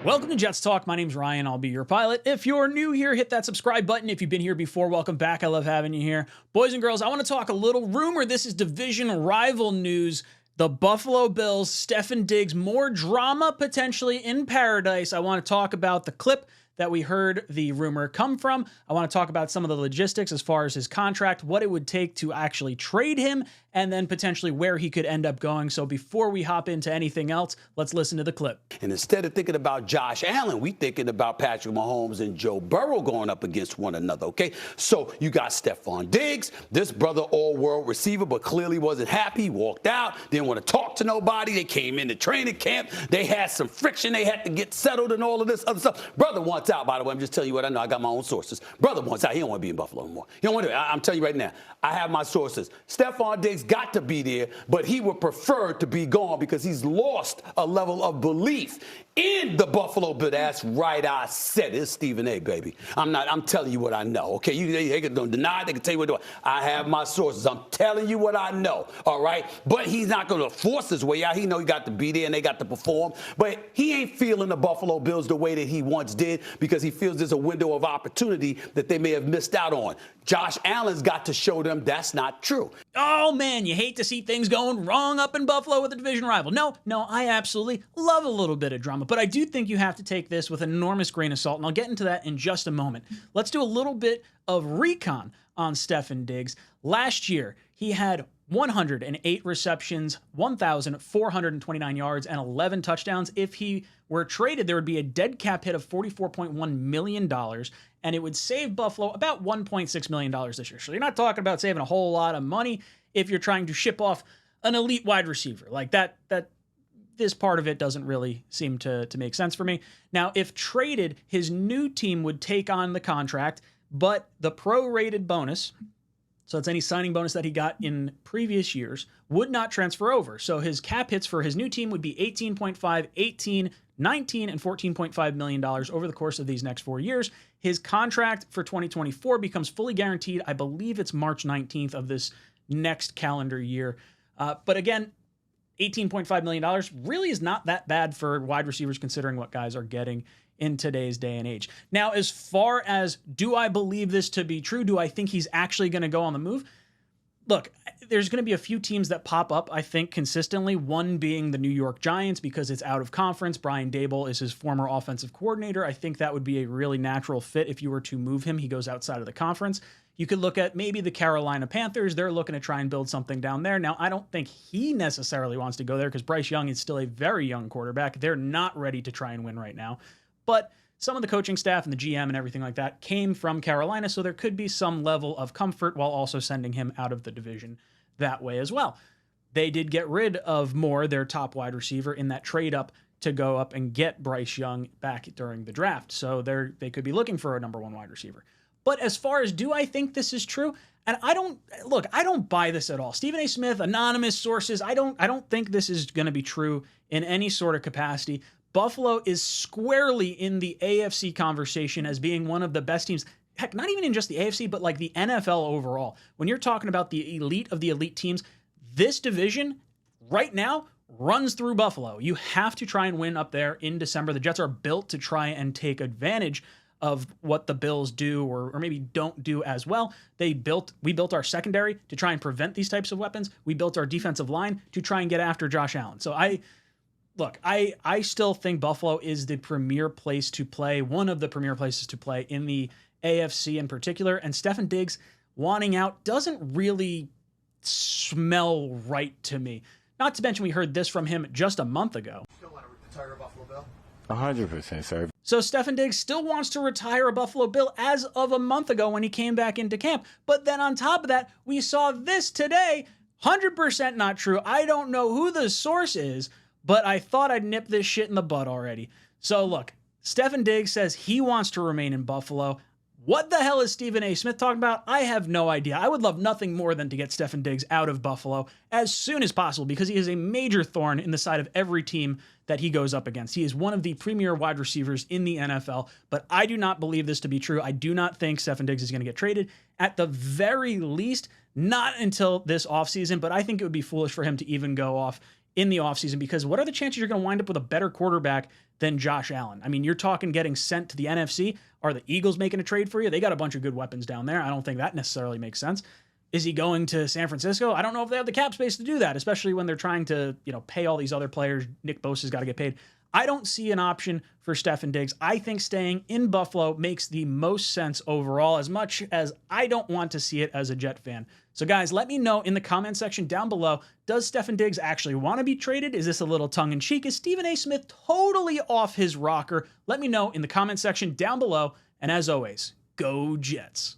Welcome to Jets Talk. My name's Ryan. I'll be your pilot. If you're new here, hit that subscribe button. If you've been here before, welcome back. I love having you here. Boys and girls, I want to talk a little rumor. This is division rival news. The Buffalo Bills, Stefon Diggs, more drama potentially in paradise. I want to talk about the clip that we heard the rumor come from. I want to talk about some of the logistics as far as his contract, what it would take to actually trade him, and then potentially where he could end up going. So before we hop into anything else, let's listen to the clip. And instead of thinking about Josh Allen, we thinking about Patrick Mahomes and Joe Burrow going up against one another, okay? So you got Stefon Diggs, this brother all-world receiver, but clearly wasn't happy, walked out, didn't want to talk to nobody. They came into training camp. They had some friction. They had to get settled and all of this other stuff. Brother wants out, by the way. I'm just telling you what I know. I got my own sources. Brother wants out. He don't want to be in Buffalo anymore. He don't want to. I'm telling you right now. I have my sources. Stefon Diggs got to be there, but he would prefer to be gone because he's lost a level of belief in the Buffalo Bills. That's right, I said it. It's Stephen A, baby. I'm telling you what I know, okay? They can deny it. They can tell you what to do. I have my sources. I'm telling you what I know, all right? But he's not going to force his way out. He know he got to be there and they got to perform. But he ain't feeling the Buffalo Bills the way that he once did because he feels there's a window of opportunity that they may have missed out on. Josh Allen's got to show them that's not true. Oh, man, you hate to see things going wrong up in Buffalo with a division rival. No, I absolutely love a little bit of drama, but I do think you have to take this with an enormous grain of salt, and I'll get into that in just a moment. Let's do a little bit of recon on Stefon Diggs. Last year, he had 108 receptions, 1,429 yards, and 11 touchdowns. If he were traded, there would be a dead cap hit of $44.1 million, and it would save Buffalo about $1.6 million this year. So you're not talking about saving a whole lot of money if you're trying to ship off an elite wide receiver. Like that this part of it doesn't really seem to make sense for me. Now, if traded, his new team would take on the contract, but the prorated bonus, so it's any signing bonus that he got in previous years, would not transfer over. So his cap hits for his new team would be 18.5, 18, 19, and $14.5 million over the course of these next 4 years. His contract for 2024 becomes fully guaranteed. I believe it's March 19th of this next calendar year. But again, $18.5 million really is not that bad for wide receivers considering what guys are getting in today's day and age. Now, as far as do I believe this to be true? Do I think he's actually going to go on the move? Look, there's going to be a few teams that pop up, I think, consistently, one being the New York Giants because it's out of conference. Brian Daboll is his former offensive coordinator. I think that would be a really natural fit if you were to move him. He goes outside of the conference. You could look at maybe the Carolina Panthers. They're looking to try and build something down there. Now, I don't think he necessarily wants to go there because Bryce Young is still a very young quarterback. They're not ready to try and win right now. But some of the coaching staff and the GM and everything like that came from Carolina, so there could be some level of comfort while also sending him out of the division that way as well. They did get rid of Moore, their top wide receiver, in that trade up to go up and get Bryce Young back during the draft. So they could be looking for a number one wide receiver. But as far as do I think this is true? And I don't buy this at all. Stephen A. Smith, anonymous sources, I don't think this is going to be true in any sort of capacity. Buffalo is squarely in the AFC conversation as being one of the best teams. Heck, not even in just the AFC, but like the NFL overall. When you're talking about the elite of the elite teams, this division right now runs through Buffalo. You have to try and win up there in December. The Jets are built to try and take advantage of what the Bills do or maybe don't do as well. We built our secondary to try and prevent these types of weapons. We built our defensive line to try and get after Josh Allen. So I still think Buffalo is the premier place to play, one of the premier places to play in the AFC in particular. And Stefon Diggs wanting out doesn't really smell right to me. Not to mention we heard this from him just a month ago. Still want to retire a Buffalo Bill? 100%, sir. So Stefon Diggs still wants to retire a Buffalo Bill as of a month ago when he came back into camp. But then on top of that, we saw this today. 100% not true. I don't know who the source is, but I thought I'd nip this shit in the bud already. So look, Stefon Diggs says he wants to remain in Buffalo. What the hell is Stephen A. Smith talking about? I have no idea. I would love nothing more than to get Stefon Diggs out of Buffalo as soon as possible because he is a major thorn in the side of every team that he goes up against. He is one of the premier wide receivers in the NFL, but I do not believe this to be true. I do not think Stefon Diggs is going to get traded. At the very least, not until this offseason, but I think it would be foolish for him to even go off in the offseason, because what are the chances you're going to wind up with a better quarterback than Josh Allen? I mean, you're talking getting sent to the NFC. Are the Eagles making a trade for you? They got a bunch of good weapons down there. I don't think that necessarily makes sense. Is he going to San Francisco? I don't know if they have the cap space to do that, especially when they're trying to, pay all these other players. Nick Bosa's got to get paid. I don't see an option for Stefon Diggs. I think staying in Buffalo makes the most sense overall, as much as I don't want to see it as a Jet fan. So guys, let me know in the comment section down below, does Stefon Diggs actually want to be traded? Is this a little tongue-in-cheek? Is Stephen A. Smith totally off his rocker? Let me know in the comment section down below. And as always, go Jets.